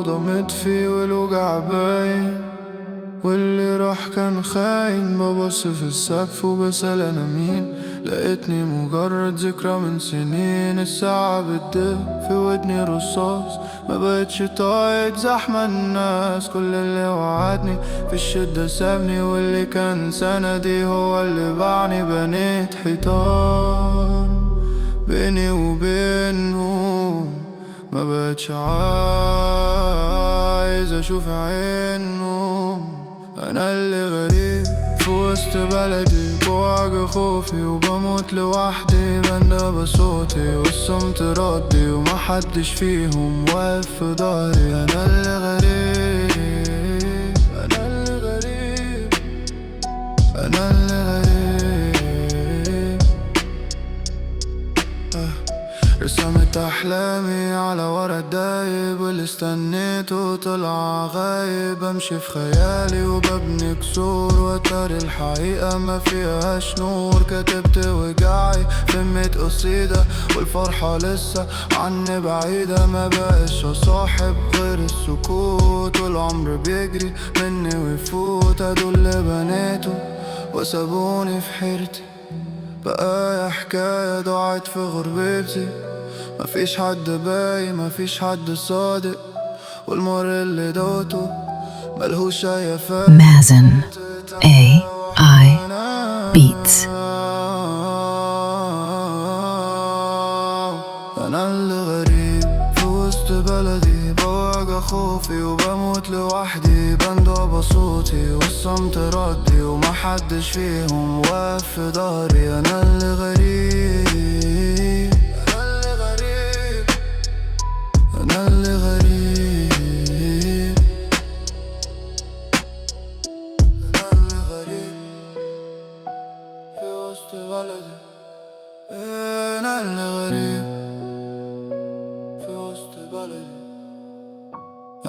الأوضة مطفي والوجع باين، واللي راح كان خاين. ببص في السقف وبسأل أنا مين، لقيتني مجرد ذكرى من سنين. الساعة بتدق في ودني رصاص، ما بقتش طايق زحمة الناس. كل اللي وعدني في الشدة سابني، واللي كان سندي هو اللي باعني. بنيت حيطان بيني وبينهم، ما بقتش عايز اشوف عينهم. انا اللي غريب في وسط بلدي، بوجع خوفي وبموت لوحدي. بندى بصوتي والصمت ردي، ومحدش فيهم واقف في ضهري. انا اللي غريب، انا اللي غريب، انا اللي غريب. رسمت أحلامي على ورق دايب، واللي استنيته طلع غايب. أمشي في خيالي وببني كسور، وترى الحقيقة ما فيهاش نور. كتبت وجعي في 100 قصيدة، والفرحة لسه عني بعيدة. ما بقاش صاحب غير السكوت، والعمر بيجري مني ويفوت. هدول اللي بنيته وسابوني في حيرتي، بقى حكاية ضاعت في غربتي. مفيش حد باقي، مفيش حد صادق، والمر اللي دوته ملهوش أي فايدة. مازن AI Beats. أنا اللي غريب في وسط بلدي، بواجه خوفي وبموت لوحدي. بندى بصوتي والصمت ردي، ومحدش فيهم واقف في ضهري. أنا اللي غريب، أنا اللي غريب، أنا اللي غريب، أنا اللي غريب في وسط بلدي. أنا اللي غريب في وسط بلدي،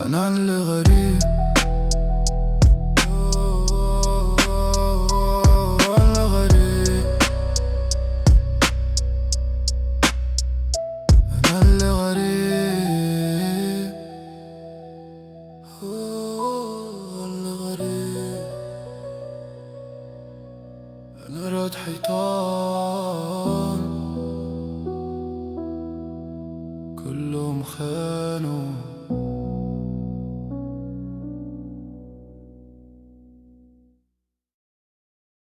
أنا اللي غريب. أنا غريب، أنا اللي غريب، اللي غريب. أنا رد حيطان كلهم خانوا.